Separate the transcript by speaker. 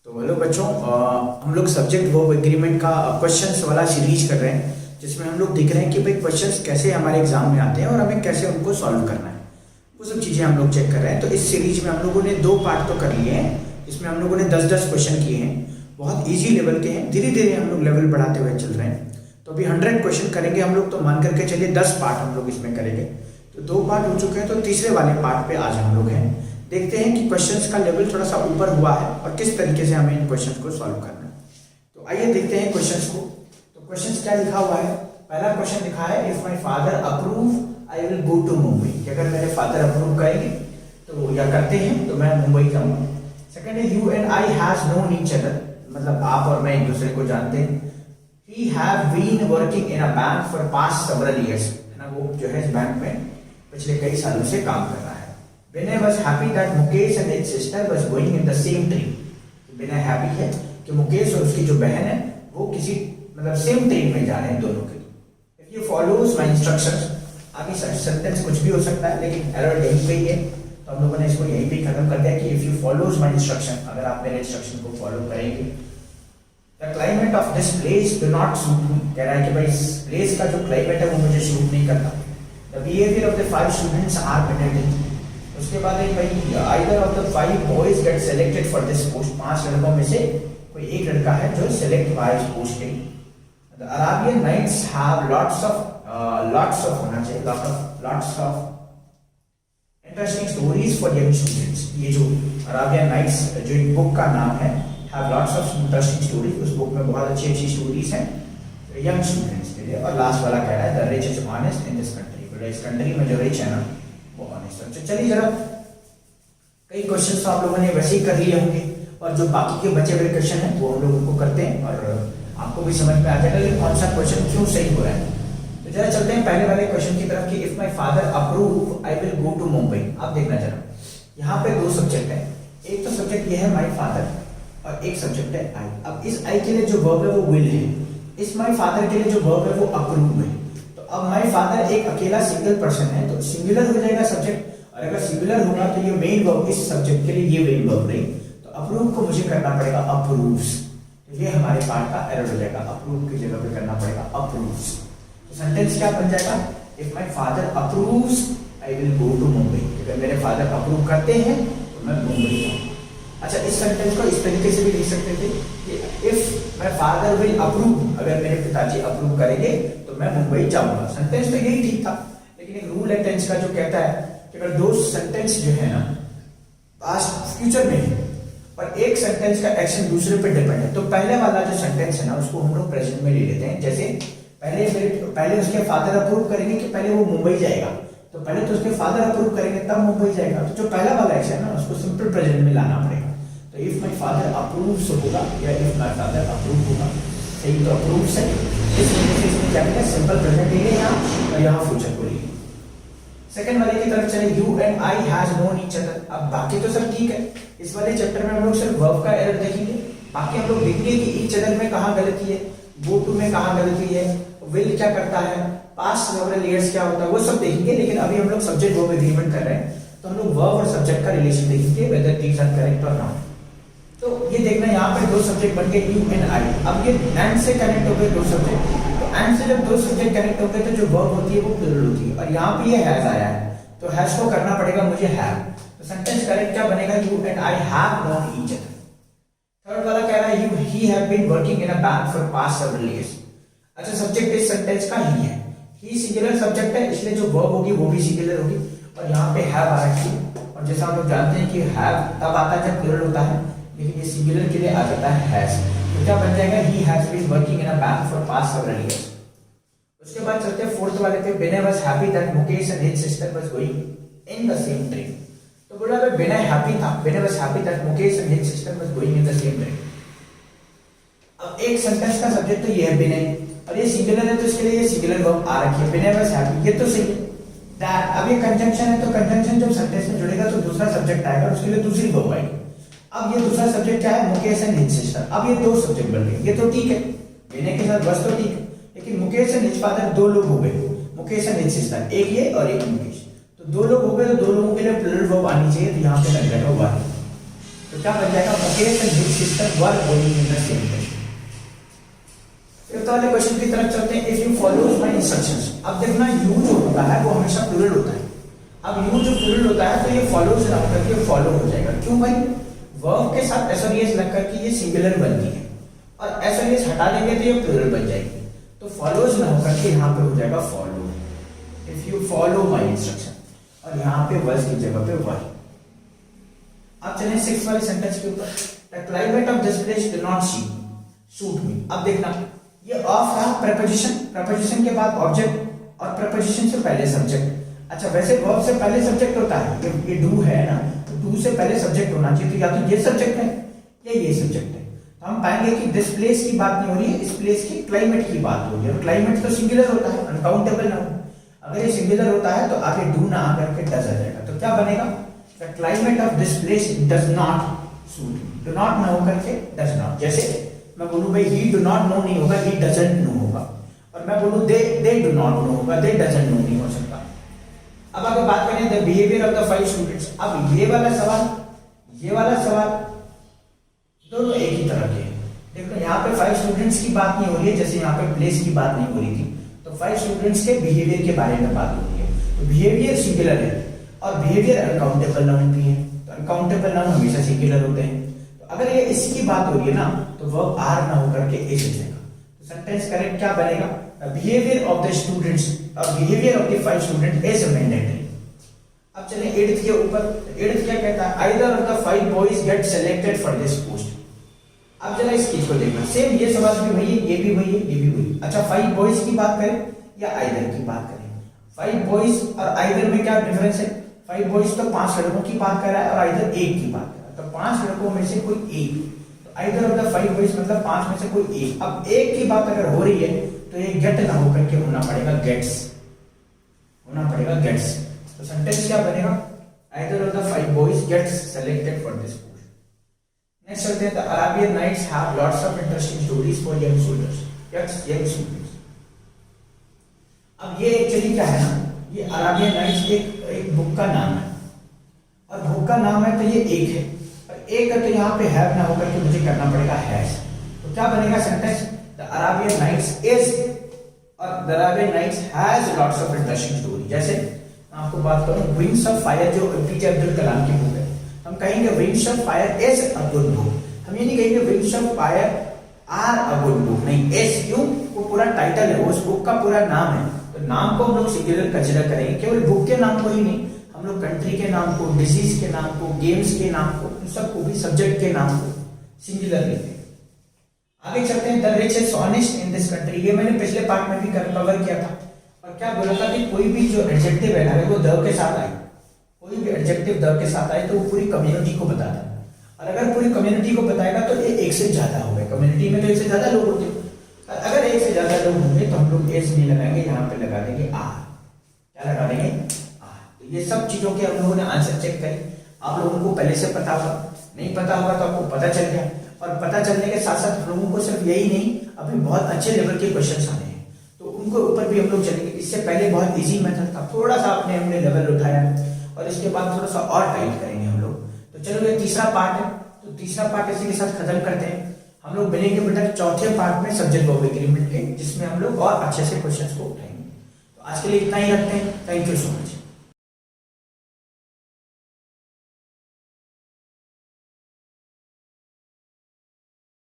Speaker 1: तो हेलो बच्चों, हम लोग सब्जेक्ट वर्ब एग्रीमेंट का क्वेश्चंस वाला सीरीज कर रहे हैं, जिसमें हम लोग देख रहे हैं कि भाई क्वेश्चंस कैसे हमारे एग्जाम में आते हैं और हमें कैसे उनको सॉल्व करना है। वो सब चीज़ें हम लोग चेक कर रहे हैं। तो इस सीरीज में हम लोगों ने 2 पार्ट तो कर लिए हैं। इसमें हम लोगों ने 10-10 क्वेश्चन किए हैं, बहुत ईजी लेवल के हैं। धीरे धीरे हम लोग लेवल बढ़ाते हुए चल रहे हैं। तो अभी 100 क्वेश्चन करेंगे हम लोग, तो मान करके चलिए 10 पार्ट हम लोग इसमें करेंगे। तो 2 पार्ट हो चुके हैं, तो तीसरे वाले पार्ट पे आज हम लोग हैं। देखते हैं कि क्वेश्चंस का लेवल थोड़ा सा ऊपर हुआ है और किस तरीके से हमें इन क्वेश्चंस को सॉल्व करना है। तो आइए देखते हैं क्वेश्चंस को। तो क्वेश्चंस क्या लिखा हुआ है? पहला क्वेश्चन लिखा है, if my father approve I will go to Mumbai. कि अगर मेरे फादर अप्रूव करेंगे तो या करते हैं तो मैं मुंबई जाऊंगा। सेकंड है, you and I has known each other, मतलब आप और मैं एक दूसरे को जानते हैं। He have been working in a bank for past several years, है ना, वो जो है इस बैंक में पिछले कई सालों से काम कर रहा है। Vinay was happy that Mukesh and his sister was going in the same train. Vinay happy है कि मुकेश और उसकी जो बहन है वो किसी मतलब सेम ट्रेन में जा रहे हैं दोनों के। If you follows my instructions, आगे सेंटेंस कुछ भी हो सकता है, लेकिन एरर यहीं पे ही है, तो हम लोगों ने इसको यहीं पे खत्म कर दिया कि if you follows my instruction, अगर आप मेरे इंस्ट्रक्शन को फॉलो करेंगे। The climate of this place do not suit me, कह रहा है कि भाई इस प्लेस का जो क्लाइमेट है वो मुझे सूट नहीं करता। The behavior of the 5 students are pathetic. उसके बाद एक भाई either of the 5 boys get selected for this post, 5 लड़कों में से कोई एक लड़का है जो select हुआ है इस पोस्ट के लिए। The Arabian Nights have lots of होना चाहिए, lots of interesting stories for young students। ये जो Arabian Nights जो एक बुक का नाम है, have lots of interesting stories, उस बुक में बहुत अच्छी स्टोरीज हैं यंग स्टूडेंट्स के लिए। और लास्ट वाला कह रहा है, the rich is honest in this country, इस कंट्री में जो रिच है ना वो ऑनेस्ट है। चलिए जरा कई क्वेश्चन तो आप लोगों ने वैसे ही कर लिए होंगे, और जो बाकी के बचे हुए क्वेश्चन हैं वो हम लोग उनको करते हैं और आपको भी समझ में आ जाएगा कि कौन सा क्वेश्चन क्यों सही हो रहा है। तो जरा चलते हैं पहले वाले क्वेश्चन की तरफ कि if my father approve I will go to Mumbai. आप देखना जरा, यहाँ पे 2 सब्जेक्ट है। एक तो सब्जेक्ट ये है माय फादर और एक सब्जेक्ट है आई। अब इस आई के लिए जो वर्ब है वो विल है, इस माय फादर के लिए जो वर्ब है वो अप्रूव है। अब माय फादर एक अकेला सिंगल पर्सन है तो सिंगुलर हो जाएगा सब्जेक्ट, और अगर सिंगुलर होगा तो ये मेन वर्ब इस सब्जेक्ट के लिए ये मेन वर्ब नहीं, तो अप्रूव को मुझे करना पड़ेगा अप्रूव्स। तो ये हमारे पार्ट का एरर हो जाएगा, अप्रूव की जगह पे करना पड़ेगा अप्रूव्स। तो सेंटेंस क्या बन जाएगा? If my father approves I will go to Mumbai. अगर मेरे फादर अप्रूव करते हैं तो मैं मुंबई जाऊंगा। अच्छा, इस सेंटेंस को इस तरीके से भी लिख सकते थे कि if my father will approve, अगर मेरे पिताजी अप्रूव करेंगे तो मैं मुंबई जाऊंगा। सेंटेंस तो यही ठीक था, लेकिन एक रूल है टेंस का जो कहता है कि अगर 2 सेंटेंस जो है ना पास्ट फ्यूचर में है और एक सेंटेंस का एक्शन दूसरे पे डिपेंड है, तो पहले वाला जो सेंटेंस है ना उसको हम लोग प्रेजेंट में ले लेते हैं। जैसे पहले उसके फादर अप्रूव करेंगे कि पहले वो मुंबई जाएगा, तो पहले तो उसके फादर अप्रूव करेंगे तब मुंबई जाएगा। तो जो पहला वाला एक्शन है ना उसको सिंपल प्रेजेंट में लाना पड़ेगा। तो इफ माय फादर अप्रूव्स होगा या इफ माय फादर अप्रूव होगा, सही तो अप्रूव्स है। इस वजह से इसमें क्या करें, सिंपल प्रेजेंट लिए यहाँ और यहाँ फ्यूचर को लिए। सेकंड वाले की तरफ चले, you and I has known each other. अब बाकी तो सब ठीक है, इस वाले चैप्टर में हम लोग सिर्फ वर्ब का एरर देखेंगे। बाकी हम लोग देखेंगे कि ईच अदर में कहाँ गलती है, गो टू में कहाँ गलती है, विल क्या करता है, पास्ट सेवरल इयर्स क्या होता है, वो सब देखेंगे। लेकिन अभी हम लोग सब्जेक्ट वर्ब एग्रीमेंट कर रहे हैं, तो हम लोग वर्ब और सब्जेक्ट का रिलेशन देखेंगे, वेदर दीज आर करेक्ट और नॉट। तो ये देखना, यहाँ पे 2 सब्जेक्ट बन गए यू एंड आई। अब ये एंड से कनेक्ट हो गए 2 सब्जेक्ट, तो एंड से जब 2 सब्जेक्ट कनेक्ट हो गए तो जो वर्ब होती है वो प्लूरल होती है, और यहाँ पे ये हैज आया है तो हैज को करना पड़ेगा मुझे हैव। तो सेंटेंस करेक्ट क्या बनेगा, you and I have known each other. Third वाला कह रहा है you he have been working in a bank for past several years. अच्छा, सब्जेक्ट इस सेंटेंस का ही है, ही सिंगुलर सब्जेक्ट है, इसलिए जो वर्ब होगी वो भी सिंगुलर होगी, और यहाँ पे हैव आ रखी है। और जैसा हम लोग जानते हैं कि हैव तब आता है जब प्लूरल होता है, लेकिन ये सिंगुलर के लिए आ जाता है हैज। तो क्या बन जाएगा, he has been working in a bank for past several years. उसके बाद चलते हैं फोर्थ वाले पे, Vinay was happy that Mukesh and his sister was going in the same train। तो बोला भाई Vinay हैप्पी था, Vinay was happy that Mukesh and his sister was going in the same train। अब एक sentence का subject तो ये है Vinay, और ये सिंगुलर है तो इसके लिए ये सिंगुलर वर्ब आ रखी है, Vinay was happy, ये तो सही है। That अब ये कंजंक्शन है, तो कंजंक्शन जब सेंटेंस में जुड़ेगा तो दूसरा सब्जेक्ट आएगा, उसके लिए दूसरी वर्ब आएगी। अब ये दूसरा सब्जेक्ट क्या है, मुकेश एंड हिज सिस्टर। अब ये 2 सब्जेक्ट बन गए, ये तो ठीक है, Vinay के साथ बस तो ठीक है, लेकिन मुकेश एंड हिज फादर 2 लोग हो गए, मुकेश एंड हिज सिस्टर, एक ये और एक मुकेश। तो 2 लोग हो गए, तो 2 लोगों के लिए प्लूरल वर्ब आनी चाहिए, तो यहाँ पे लग जाएगा वन। तो क्या बन जाएगा, Mukesh and his sister were going in the same direction. Fifth वाले क्वेश्चन की तरफ चलते हैं। If you follows my instructions. अब देखना यू जो होता है वो हमेशा प्लूरल होता है। अब यू जो प्लूरल होता है तो ये फॉलोज ना होकर के फॉलो हो जाएगा। क्यों भाई, वर्ब के साथ एसओएस लग करके ये सिंगुलर बनती है और एसओएस हटा देंगे तो ये प्लूरल बन जाएगी। तो फॉलोज ना होकर के यहाँ पे हो जाएगा follow. If you follow my instruction और यहाँ पे वर्स की जगह पे वर। अब चलें सिक्स वाले सेंटेंस के ऊपर। The climate of this place do not suit me. अब देखना ये ऑफ रहा प्रपोजिशन, प्रपोजिशन के बाद ऑब्जेक्ट और प्रपोजिशन से पहले सब्जेक्ट। अच्छा वैसे वर्ब से पहले सब्जेक्ट होता है, ये डू है ना, तो डू से पहले सब्जेक्ट होना चाहिए। तो या तो ये सब्जेक्ट है या ये सब्जेक्ट है। तो हम पाएंगे कि दिस प्लेस की बात नहीं हो रही है, इस प्लेस की क्लाइमेट की बात हो रही है। और क्लाइमेट तो सिंगुलर होता है, अनकाउंटेबल ना हो। अगर ये सिंगुलर होता है तो आगे डू ना आकर के डज आ जाएगा। तो क्या बनेगा, the climate of this place does not suit me. Do not ना होकर के डज नॉट। जैसे मैं बोलूं भाई ही डू नॉट नो नहीं होगा, ही डजंट नो होगा। और मैं बोलूं दे डू नॉट नो होगा, दे डजंट नो नहीं हो सकता। अब अगर बात करें the behaviour of the 5 students. अब ये वाला सवाल दोनों एक ही तरह के हैं। देखो यहाँ पे 5 स्टूडेंट्स की बात नहीं हो रही है, जैसे यहाँ पे प्लेस की बात नहीं हो रही थी। तो 5 स्टूडेंट्स के बिहेवियर के बारे में बात हो रही है। तो बिहेवियर सिंगुलर है और बिहेवियर अनकाउंटेबल नाउन भी है। तो अनकाउंटेबल नाउन हमेशा सिंगुलर होते हैं। तो अगर ये इसकी बात हो रही है ना तो वर्ब आर ना होकर के इज हो जाएगा। तो सेंटेंस करेक्ट क्या बनेगा, बिहेवियर ऑफ द स्टूडेंट्स और behaviour of the 5 student is mandatory. अब चलें 8th के ऊपर। 8th क्या कहता है, either of the 5 boys get selected for this post. अब जरा इस चीज को देखना, सेम ये सवाल भी वही है, ये भी वही है, ये भी वही। अच्छा 5 बॉयज की बात करें या आइदर की बात करें। 5 बॉयज और आइदर में क्या डिफरेंस है, 5 बॉयज तो 5 लड़कों की बात कर रहा है और आइदर एक की बात कर रहा है। तो 5 लड़कों में से कोई एक, तो आइदर ऑफ द 5 बॉयज मतलब 5 में से कोई एक। अब एक की बात अगर हो रही है तो ये गेट ना होकर के होना पड़ेगा गेट्स, होना पड़ेगा गेट्स। तो सेंटेंस क्या बनेगा, either of the 5 boys gets selected for this post. Next चलते हैं, the Arabian nights have lots of interesting stories for young soldiers, young students. अब ये एक्चुअली क्या है ना, ये अराबियन नाइट्स एक बुक का नाम है और बुक का नाम है तो ये एक है और एक है तो यहाँ पे हैव ना होकर के मुझे करना पड़ेगा हैज। तो क्या बनेगा sentence, the Arabian Nights is और the Arabian Nights has lots of interesting story. जैसे मैं आपको बात करूं विंग्स ऑफ फायर जो एपीजे अब्दुल कलाम की बुक है, हम कहेंगे wings of fire is a good book. हम ये नहीं कहेंगे wings of fire are a good book, नहीं एस क्यों, वो पूरा टाइटल है, वो उस बुक का पूरा नाम है। तो नाम को हम लोग सिंगुलर कंसीडर करेंगे, केवल बुक के नाम को ही नहीं, हम लोग कंट्री के नाम को, डिजीज के नाम को, गेम्स के नाम को, उन सबको भी सब्जेक्ट के नाम को सिंगुलर लेते हैं। आगे चलते हैं, the rich is honest in this country. ये मैंने पिछले पार्ट में भी कवर किया था और क्या बोला था कि कोई भी जो एडजेक्टिव है ना वो द के साथ आए, कोई भी एडजेक्टिव द के साथ आए तो वो पूरी कम्युनिटी को बताता है। और अगर पूरी कम्युनिटी को बताएगा तो ये एक से ज्यादा होगा, कम्युनिटी में तो एक से ज्यादा लोग होते हैं। अगर एक से ज्यादा लोग होंगे तो हम लोग एस नहीं लगाएंगे, यहाँ पे लगा देंगे आर। क्या लगा देंगे, आर। तो ये सब चीजों के हम लोगों ने आंसर चेक करे। आप लोगों को पहले से पता होगा, नहीं पता होगा तो आपको पता चल गया। और पता चलने के साथ साथ लोगों को सिर्फ यही नहीं, अभी बहुत अच्छे लेवल के क्वेश्चन आने हैं तो उनको ऊपर भी हम लोग चलेंगे। इससे पहले बहुत इजी मेथड था, थोड़ा सा हमने लेवल उठाया और इसके बाद थोड़ा सा और टाइट करेंगे हम लोग। तो चलो ये तीसरा पार्ट है, तो तीसरा पार्ट इसी के साथ खत्म करते हैं। हम लोग मिलेंगे बेटा चौथे पार्ट में सब्जेक्ट वर्ब एग्रीमेंट के, जिसमें हम लोग और अच्छे से क्वेश्चंस को उठाएंगे। तो आज के लिए इतना ही रखते हैं। Thank you so much.